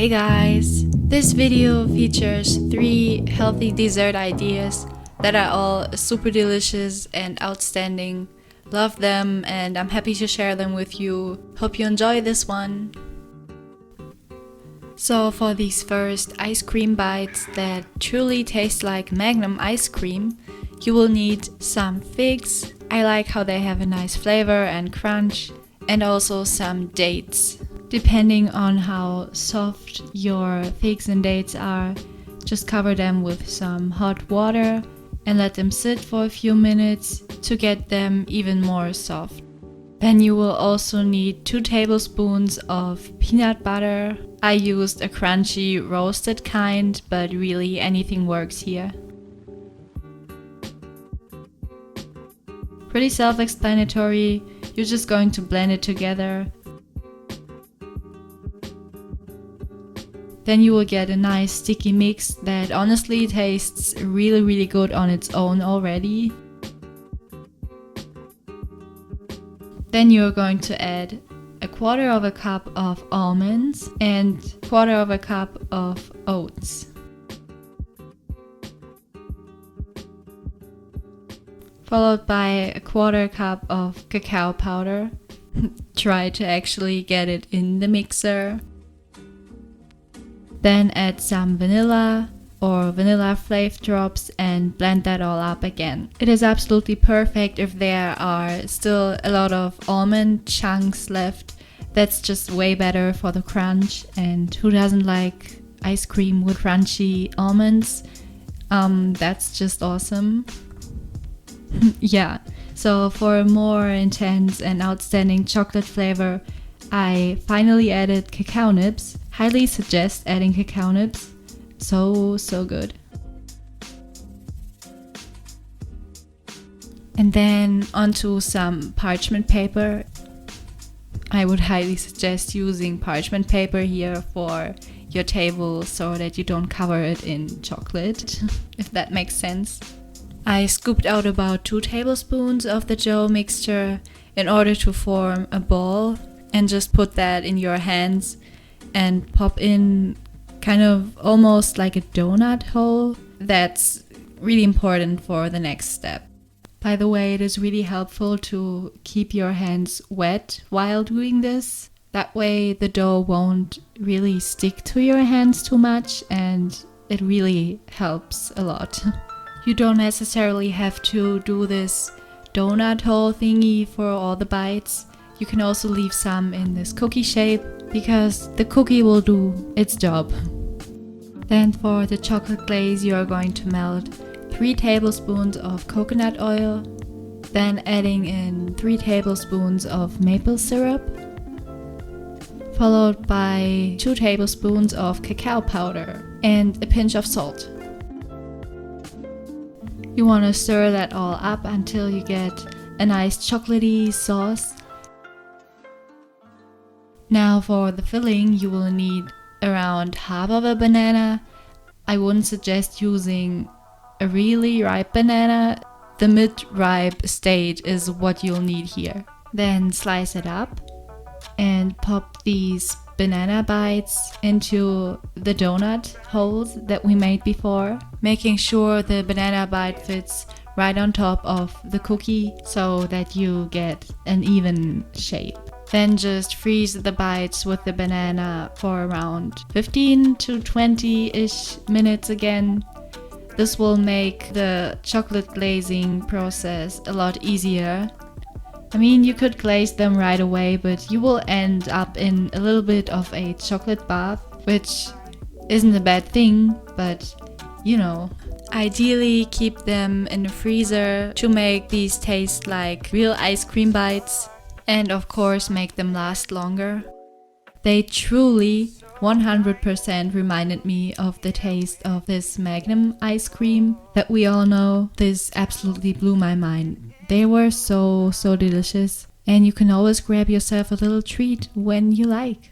Hey guys! This video features 3 healthy dessert ideas that are all super delicious and outstanding. Love them and I'm happy to share them with you. Hope you enjoy this one. So for these first ice cream bites that truly taste like Magnum ice cream, you will need some figs. I like how they have a nice flavor and crunch, and also some dates. Depending on how soft your figs and dates are, just cover them with some hot water and let them sit for a few minutes to get them even more soft. Then you will also need 2 tablespoons of peanut butter. I used a crunchy roasted kind, but really anything works here. Pretty self-explanatory, you're just going to blend it together. Then you will get a nice sticky mix that honestly tastes really good on its own already. Then you're going to add a 1/4 cup of almonds and 1/4 cup of oats. Followed by a 1/4 cup of cacao powder. Try to actually get it in the mixer. Then add some vanilla or vanilla flavor drops and blend that all up again. It is absolutely perfect if there are still a lot of almond chunks left. That's just way better for the crunch, and who doesn't like ice cream with crunchy almonds? That's just awesome. Yeah, so for a more intense and outstanding chocolate flavor, I finally added cacao nibs. Highly suggest adding cacao nibs. So good. And then onto some parchment paper. I would highly suggest using parchment paper here for your table so that you don't cover it in chocolate, if that makes sense. I scooped out about 2 tablespoons of the dough mixture in order to form a ball, and just put that in your hands and pop in kind of almost like a donut hole. That's really important for the next step. By the way, it is really helpful to keep your hands wet while doing this. That way the dough won't really stick to your hands too much, and it really helps a lot. You don't necessarily have to do this donut hole thingy for all the bites. You can also leave some in this cookie shape, because the cookie will do its job. Then for the chocolate glaze, you are going to melt 3 tablespoons of coconut oil, then adding in 3 tablespoons of maple syrup, followed by 2 tablespoons of cacao powder and a pinch of salt. You want to stir that all up until you get a nice chocolatey sauce. Now for the filling, you will need around half of a banana. I wouldn't suggest using a really ripe banana. The mid-ripe stage is what you'll need here. Then slice it up and pop these banana bites into the donut holes that we made before, making sure the banana bite fits right on top of the cookie so that you get an even shape. Then just freeze the bites with the banana for around 15 to 20-ish minutes again. This will make the chocolate glazing process a lot easier. I mean, you could glaze them right away, but you will end up in a little bit of a chocolate bath, which isn't a bad thing, but you know. Ideally, keep them in the freezer to make these taste like real ice cream bites. And of course make them last longer. They truly 100% reminded me of the taste of this Magnum ice cream that we all know. This absolutely blew my mind. They were so delicious, and you can always grab yourself a little treat when you like.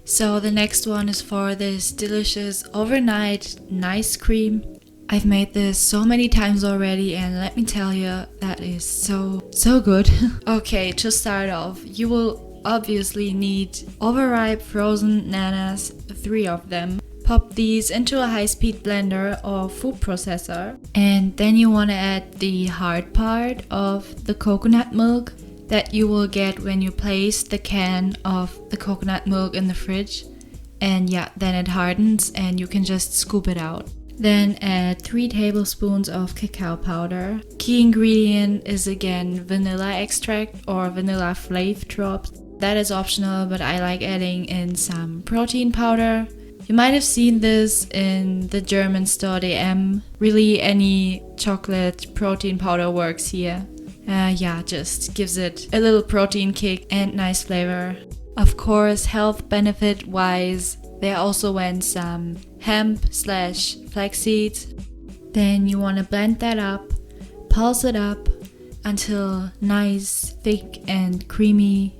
So the next one is for this delicious overnight nice cream. I've made this so many times already, and let me tell you, that is so good. Okay, to start off, you will obviously need overripe frozen bananas, 3 of them. Pop these into a high-speed blender or food processor. And then you want to add the hard part of the coconut milk that you will get when you place the can of the coconut milk in the fridge. And yeah, then it hardens and you can just scoop it out. Then add 3 tablespoons of cacao powder. Key ingredient is again vanilla extract or vanilla flav drops. That is optional, but I like adding in some protein powder. You might have seen this in the German store DM. Really any chocolate protein powder works here. Yeah, just gives it a little protein kick and nice flavor. Of course, health benefit wise, there also went some hemp/flax seeds. Then you want to blend that up, pulse it up until nice, thick and creamy.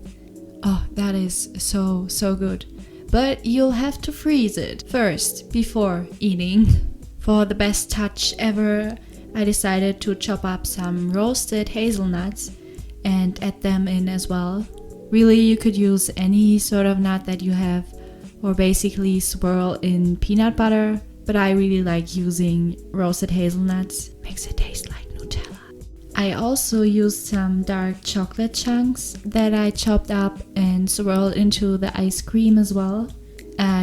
Oh, that is so good. But you'll have to freeze it first before eating. For the best touch ever, I decided to chop up some roasted hazelnuts and add them in as well. Really, you could use any sort of nut that you have, or basically swirl in peanut butter, but I really like using roasted hazelnuts. Makes it taste like Nutella. I also used some dark chocolate chunks that I chopped up and swirled into the ice cream as well.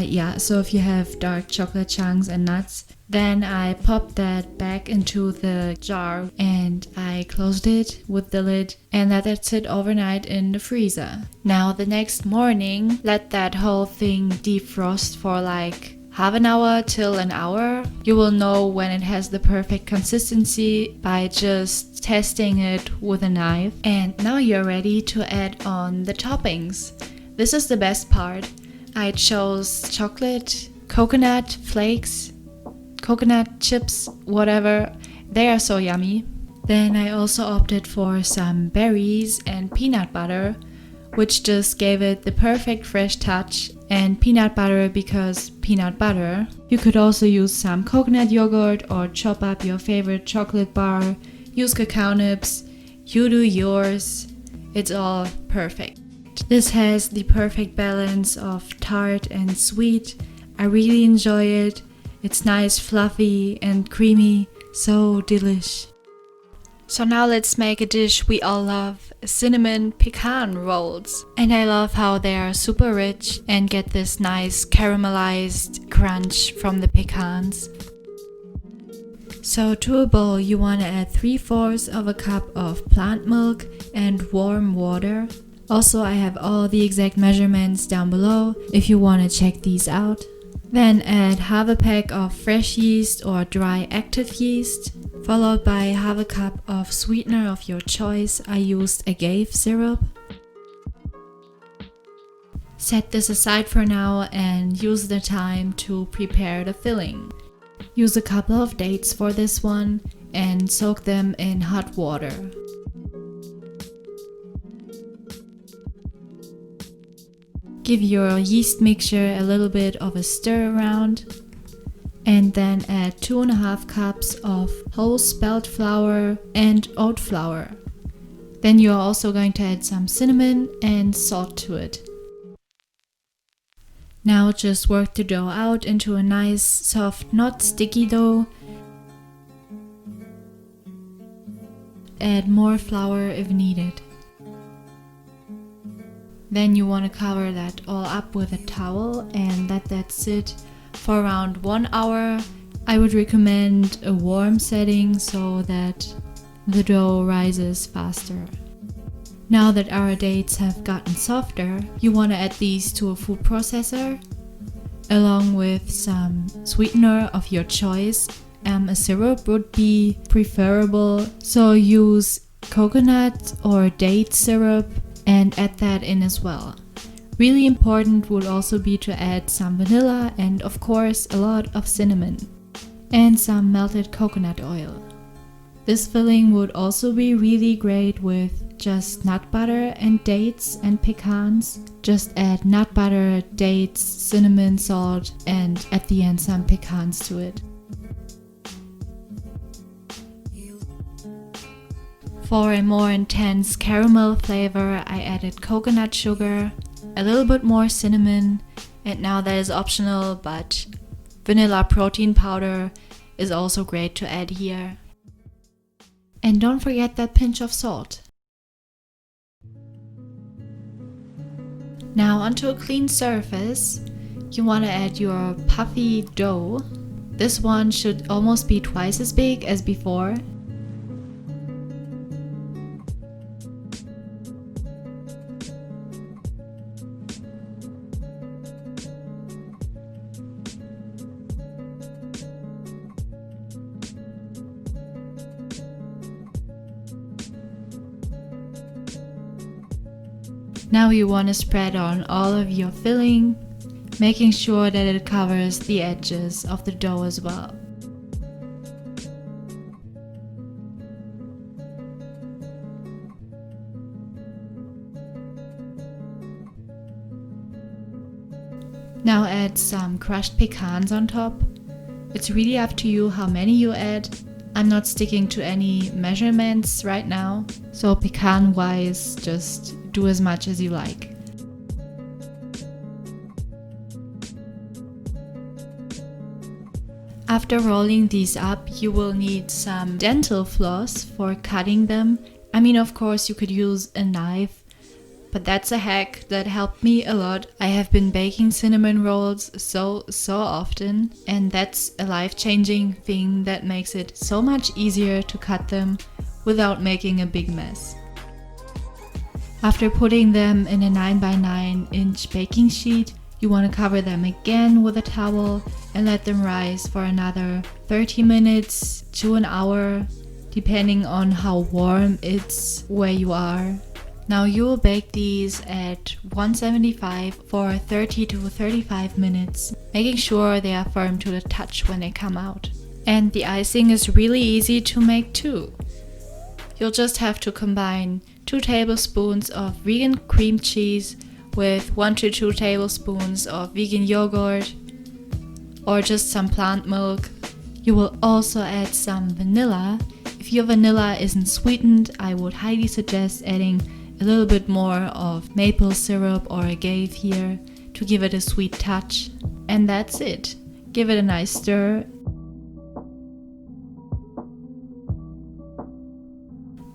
Yeah, so if you have dark chocolate chunks and nuts, then I popped that back into the jar and I closed it with the lid and let it sit overnight in the freezer. Now the next morning, let that whole thing defrost for like half an hour till an hour. You will know when it has the perfect consistency by just testing it with a knife. And now you're ready to add on the toppings. This is the best part. I chose chocolate, coconut flakes, coconut chips, whatever. They are so yummy. Then I also opted for some berries and peanut butter, which just gave it the perfect fresh touch. And peanut butter because peanut butter. You could also use some coconut yogurt or chop up your favorite chocolate bar. Use cacao nibs. You do yours. It's all perfect. This has the perfect balance of tart and sweet. I really enjoy it. It's nice, fluffy and creamy. So delish. So now let's make a dish we all love, cinnamon pecan rolls. And I love how they are super rich and get this nice caramelized crunch from the pecans. So to a bowl you want to add 3/4 of a cup of plant milk and warm water. Also I have all the exact measurements down below if you want to check these out. Then add half a pack of fresh yeast or dry active yeast, followed by half a cup of sweetener of your choice. I used agave syrup. Set this aside for now and use the time to prepare the filling. Use a couple of dates for this one and soak them in hot water. Give your yeast mixture a little bit of a stir around and then add 2.5 cups of whole spelt flour and oat flour. Then you are also going to add some cinnamon and salt to it. Now just work the dough out into a nice, soft, not sticky dough. Add more flour if needed. Then you want to cover that all up with a towel and let that sit for around 1 hour. I would recommend a warm setting so that the dough rises faster. Now that our dates have gotten softer, you want to add these to a food processor along with some sweetener of your choice. A syrup would be preferable, so use coconut or date syrup and add that in as well. Really important would also be to add some vanilla and of course a lot of cinnamon and some melted coconut oil. This filling would also be really great with just nut butter and dates and pecans. Just add nut butter, dates, cinnamon, salt and at the end some pecans to it. For a more intense caramel flavor, I added coconut sugar, a little bit more cinnamon, and now that is optional, but vanilla protein powder is also great to add here. And don't forget that pinch of salt. Now onto a clean surface, you want to add your puffy dough. This one should almost be twice as big as before. Now you want to spread on all of your filling, making sure that it covers the edges of the dough as well. Now add some crushed pecans on top. It's really up to you how many you add. I'm not sticking to any measurements right now, so pecan wise, just do as much as you like. After rolling these up, you will need some dental floss for cutting them. I mean, of course, you could use a knife, but that's a hack that helped me a lot. I have been baking cinnamon rolls so often, and that's a life-changing thing that makes it so much easier to cut them without making a big mess. After putting them in a 9x9 inch baking sheet, you want to cover them again with a towel and let them rise for another 30 minutes to an hour, depending on how warm it's where you are. Now you will bake these at 175 for 30 to 35 minutes, making sure they are firm to the touch when they come out. And the icing is really easy to make too. You'll just have to combine 2 tablespoons of vegan cream cheese with 1 to 2 tablespoons of vegan yogurt or just some plant milk. You will also add some vanilla. If your vanilla isn't sweetened, I would highly suggest adding a little bit more of maple syrup or agave here to give it a sweet touch. And that's it. Give it a nice stir.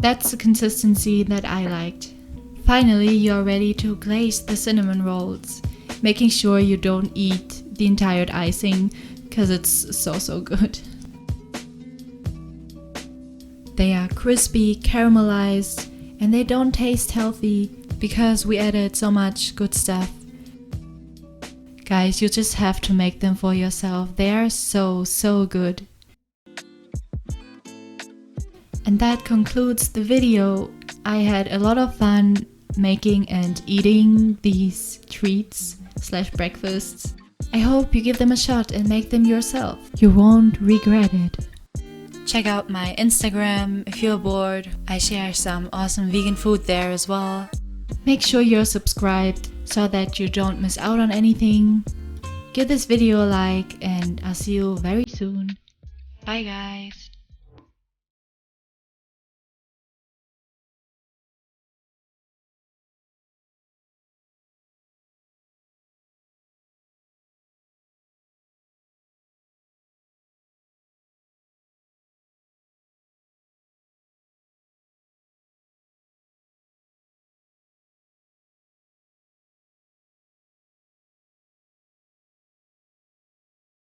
That's the consistency that I liked. Finally, you're ready to glaze the cinnamon rolls, making sure you don't eat the entire icing because it's so good. They are crispy, caramelized, and they don't taste healthy because we added so much good stuff. Guys, you just have to make them for yourself. They are so good. And that concludes the video. I had a lot of fun making and eating these treats / breakfasts. I hope you give them a shot and make them yourself. You won't regret it. Check out my Instagram if you're bored. I share some awesome vegan food there as well. Make sure you're subscribed so that you don't miss out on anything. Give this video a like and I'll see you very soon. Bye guys.